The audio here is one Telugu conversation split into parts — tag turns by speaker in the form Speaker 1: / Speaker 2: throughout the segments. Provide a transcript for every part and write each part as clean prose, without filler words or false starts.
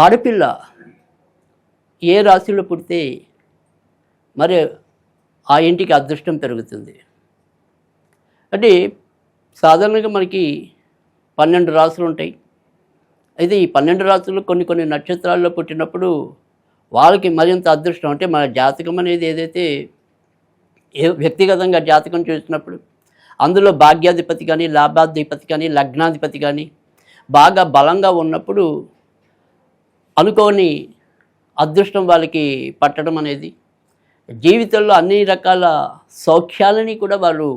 Speaker 1: ఆడపిల్ల ఏ రాశిలో పుడితే మరి ఆ ఇంటికి అదృష్టం పెరుగుతుంది అంటే సాధారణంగా మనకి 12 రాశులు ఉంటాయి. అయితే ఈ 12 రాశులు కొన్ని నక్షత్రాల్లో పుట్టినప్పుడు వాళ్ళకి మరింత అదృష్టం అంటే మన జాతకం అనేది ఏదైతే వ్యక్తిగతంగా జాతకం చూసినప్పుడు అందులో భాగ్యాధిపతి కానీ లాభాధిపతి కానీ లగ్నాధిపతి కానీ బాగా బలంగా ఉన్నప్పుడు అనుకోని అదృష్టం వాళ్ళకి పట్టడం అనేది జీవితంలో అన్ని రకాల సౌఖ్యాలని కూడా వాళ్ళు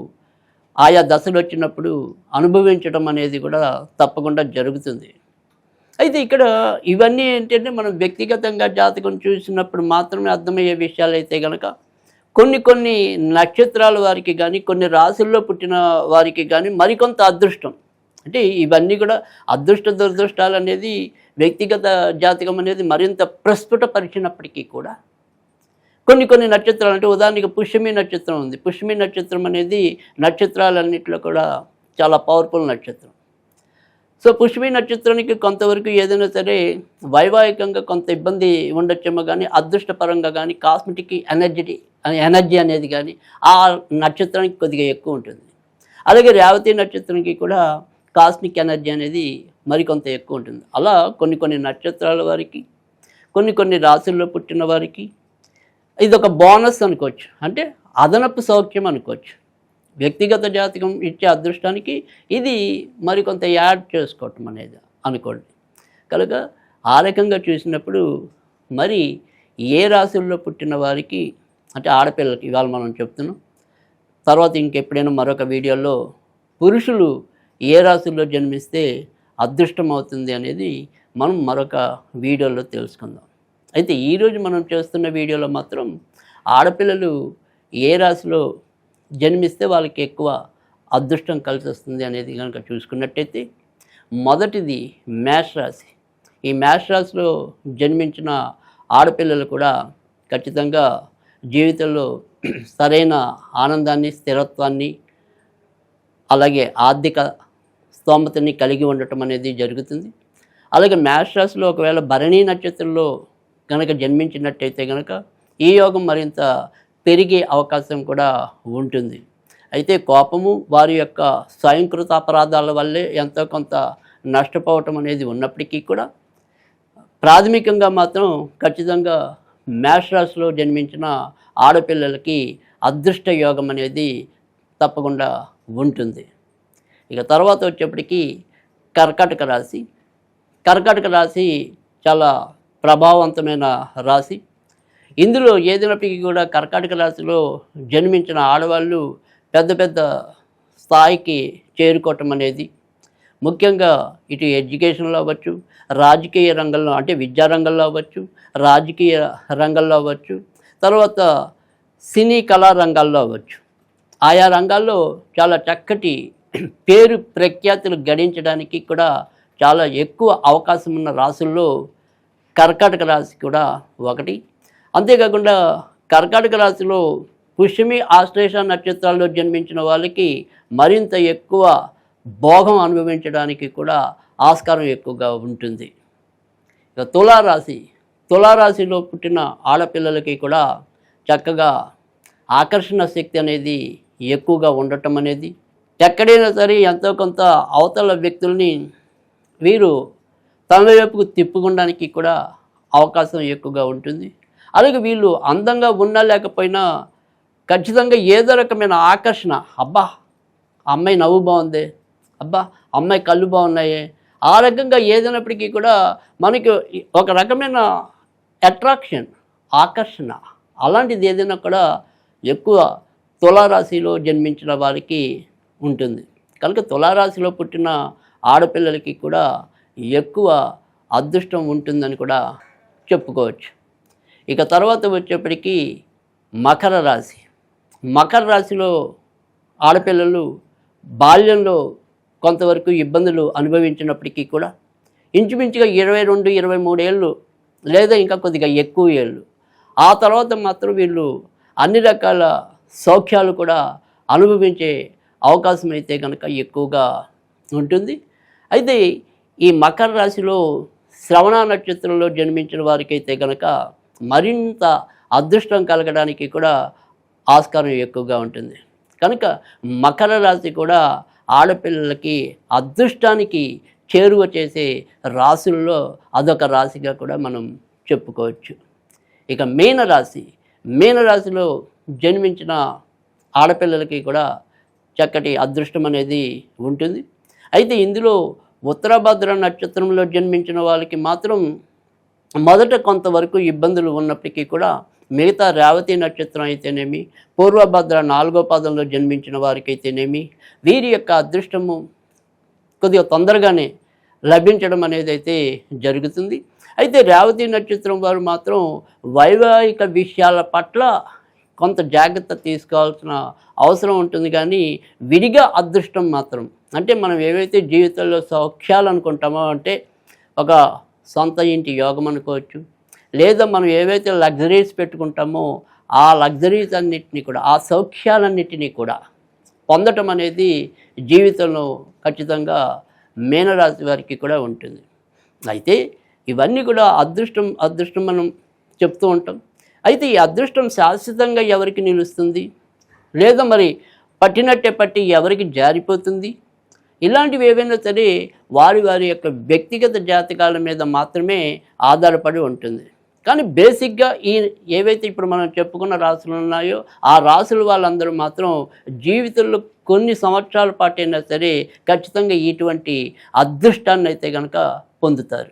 Speaker 1: ఆయా దశలు వచ్చినప్పుడు అనుభవించడం అనేది కూడా తప్పకుండా జరుగుతుంది. అయితే ఇక్కడ ఇవన్నీ ఏంటంటే మనం వ్యక్తిగతంగా జాతకం చూసినప్పుడు మాత్రమే అర్థమయ్యే విషయాలు అయితే కనుక కొన్ని నక్షత్రాల వారికి కానీ కొన్ని రాశుల్లో పుట్టిన వారికి కానీ మరికొంత అదృష్టం అంటే ఇవన్నీ కూడా అదృష్ట దురదృష్టాలు అనేది వ్యక్తిగత జాతకం అనేది మరింత ప్రస్ఫుటపరిచినప్పటికీ కూడా కొన్ని నక్షత్రాలు అంటే ఉదాహరణకి పుష్యమి నక్షత్రం ఉంది. పుష్యమి నక్షత్రం అనేది నక్షత్రాలన్నింటిలో కూడా చాలా పవర్ఫుల్ నక్షత్రం. సో పుష్యమి నక్షత్రానికి కొంతవరకు ఏదైనా సరే వైవాహికంగా కొంత ఇబ్బంది ఉండొచ్చేమో కానీ అదృష్టపరంగా కానీ కాస్మెటిక్ ఎనర్జీ అనేది కానీ ఆ నక్షత్రానికి కొద్దిగా ఎక్కువ ఉంటుంది. అలాగే రేవతి నక్షత్రానికి కూడా కాస్మిక్ ఎనర్జీ అనేది మరికొంత ఎక్కువ ఉంటుంది. అలా కొన్ని నక్షత్రాల వారికి కొన్ని రాశుల్లో పుట్టిన వారికి ఇది ఒక బోనస్ అనుకోవచ్చు, అంటే అదనపు సౌఖ్యం అనుకోవచ్చు. వ్యక్తిగత జాతకం ఇచ్చే అదృష్టానికి ఇది మరికొంత యాడ్ చేసుకోవటం అనేది అనుకోండి. కనుక ఆ రకంగా చూసినప్పుడు మరి ఏ రాశుల్లో పుట్టిన వారికి అంటే ఆడపిల్లలకి ఇవాళ మనం చెప్తున్నాం. తర్వాత ఇంకెప్పుడైనా మరొక వీడియోలో పురుషులు ఏ రాశుల్లో జన్మిస్తే అదృష్టం అవుతుంది అనేది మనం మరొక వీడియోలో తెలుసుకుందాం. అయితే ఈరోజు మనం చేస్తున్న వీడియోలో మాత్రం ఆడపిల్లలు ఏ రాశిలో జన్మిస్తే వాళ్ళకి ఎక్కువ అదృష్టం కలిసి వస్తుంది అనేది కనుక చూసుకున్నట్టయితే మొదటిది మేష రాశి. ఈ మేష రాశిలో జన్మించిన ఆడపిల్లలు కూడా ఖచ్చితంగా జీవితంలో సరైన ఆనందాన్ని స్థిరత్వాన్ని అలాగే ఆర్థిక స్తోమతని కలిగి ఉండటం అనేది జరుగుతుంది. అలాగే మేష రాశిలో ఒకవేళ భరణీ నక్షత్రంలో కనుక జన్మించినట్టయితే కనుక ఈ యోగం మరింత పెరిగే అవకాశం కూడా ఉంటుంది. అయితే కోపము వారి యొక్క స్వయంకృత అపరాధాల వల్లే ఎంతో కొంత నష్టపోవటం అనేది ఉన్నప్పటికీ కూడా ప్రాథమికంగా మాత్రం ఖచ్చితంగా మేష రాశిలో జన్మించిన ఆడపిల్లలకి అదృష్ట యోగం అనేది తప్పకుండా ఉంటుంది. ఇక తర్వాత వచ్చేప్పటికీ కర్కాటక రాశి. కర్కాటక రాశి చాలా ప్రభావవంతమైన రాశి. ఇందులో ఏదైనప్పటికీ కూడా కర్కాటక రాశిలో జన్మించిన ఆడవాళ్ళు పెద్ద స్థాయికి చేరుకోవటం అనేది ముఖ్యంగా ఇటు ఎడ్యుకేషన్లో అవ్వచ్చు, రాజకీయ రంగంలో అంటే విద్యారంగంలో అవ్వచ్చు, రాజకీయ రంగంలో అవ్వచ్చు, తర్వాత సినీ కళా రంగాల్లో అవ్వచ్చు. ఆయా రంగాల్లో చాలా చక్కటి పేరు ప్రఖ్యాతులు గడించడానికి కూడా చాలా ఎక్కువ అవకాశం ఉన్న రాశుల్లో కర్కాటక రాశి కూడా ఒకటి. అంతేకాకుండా కర్కాటక రాశిలో పుష్యమి ఆశ్లేష నక్షత్రాల్లో జన్మించిన వాళ్ళకి మరింత ఎక్కువ భోగం అనుభవించడానికి కూడా ఆస్కారం ఎక్కువగా ఉంటుంది. ఇక తులారాశిలో పుట్టిన ఆడపిల్లలకి కూడా చక్కగా ఆకర్షణ శక్తి అనేది ఎక్కువగా ఉండటం అనేది ఎక్కడైనా సరే ఎంతో కొంత అవతల వ్యక్తుల్ని వీరు తమ వైపుకు తిప్పుకోవడానికి కూడా అవకాశం ఎక్కువగా ఉంటుంది. అలాగే వీళ్ళు అందంగా ఉన్నా లేకపోయినా ఖచ్చితంగా ఏదో రకమైన ఆకర్షణ, అబ్బా అమ్మాయి నవ్వు బాగుంది, అబ్బా అమ్మాయి కళ్ళు బాగున్నాయే, ఆ రకంగా ఏదైనప్పటికీ కూడా మనకి ఒక రకమైన అట్రాక్షన్, ఆకర్షణ అలాంటిది ఏదైనా కూడా ఎక్కువ తులారాశిలో జన్మించిన వారికి ఉంటుంది. కనుక తులారాశిలో పుట్టిన ఆడపిల్లలకి కూడా ఎక్కువ అదృష్టం ఉంటుందని కూడా చెప్పుకోవచ్చు. ఇక తర్వాత వచ్చేప్పటికీ మకర రాశి. మకర రాశిలో ఆడపిల్లలు బాల్యంలో కొంతవరకు ఇబ్బందులు అనుభవించినప్పటికీ కూడా ఇంచుమించుగా 22-23 ఏళ్ళు లేదా ఇంకా కొద్దిగా ఎక్కువ ఏళ్ళు ఆ తర్వాత మాత్రం వీళ్ళు అన్ని రకాల సౌఖ్యాలు కూడా అనుభవించే అవకాశం అయితే కనుక ఎక్కువగా ఉంటుంది. అయితే ఈ మకర రాశిలో శ్రవణ నక్షత్రంలో జన్మించిన వారికైతే కనుక మరింత అదృష్టం కలగడానికి కూడా ఆస్కారం ఎక్కువగా ఉంటుంది. కనుక మకర రాశి కూడా ఆడపిల్లలకి అదృష్టానికి చేరువ చేసే రాశుల్లో అదొక రాశిగా కూడా మనం చెప్పుకోవచ్చు. ఇక మీనరాశిలో జన్మించిన ఆడపిల్లలకి కూడా చక్కటి అదృష్టం అనేది ఉంటుంది. అయితే ఇందులో ఉత్తరభద్ర నక్షత్రంలో జన్మించిన వాళ్ళకి మాత్రం మొదట కొంతవరకు ఇబ్బందులు ఉన్నప్పటికీ కూడా మిగతా రేవతి నక్షత్రం అయితేనేమి, పూర్వభద్ర 4వ పాదంలో జన్మించిన వారికి అయితేనేమి వీరి యొక్క అదృష్టము కొద్దిగా తొందరగానే లభించడం అనేది అయితే జరుగుతుంది. అయితే రేవతి నక్షత్రం వారు మాత్రం వైవాహిక విషయాల పట్ల కొంత జాగ్రత్త తీసుకోవాల్సిన అవసరం ఉంటుంది. కానీ విడిగా అదృష్టం మాత్రం అంటే మనం ఏవైతే జీవితంలో సౌఖ్యాలు అనుకుంటామో అంటే ఒక సొంత ఇంటి యోగం అనుకోవచ్చు, లేదా మనం ఏవైతే లగ్జరీస్ పెట్టుకుంటామో ఆ లగ్జరీస్ అన్నిటినీ కూడా ఆ సౌఖ్యాలన్నిటినీ కూడా పొందటం అనేది జీవితంలో ఖచ్చితంగా మీనరాశి వారికి కూడా ఉంటుంది. అయితే ఇవన్నీ కూడా అదృష్టం మనం చెప్తూ ఉంటాం. అయితే ఈ అదృష్టం శాశ్వతంగా ఎవరికి నిలుస్తుంది, లేదా మరి పట్టినట్టే పట్టి ఎవరికి జారిపోతుంది, ఇలాంటివి ఏవైనా సరే వారి యొక్క వ్యక్తిగత జాతకాల మీద మాత్రమే ఆధారపడి ఉంటుంది. కానీ బేసిక్గా ఏవైతే ఇప్పుడు మనం చెప్పుకున్న రాశులు ఉన్నాయో ఆ రాశుల వాళ్ళందరూ మాత్రం జీవితంలో కొన్ని సంవత్సరాల పాటైనా సరే ఖచ్చితంగా ఇటువంటి అదృష్టాన్ని అయితే కనుక పొందుతారు.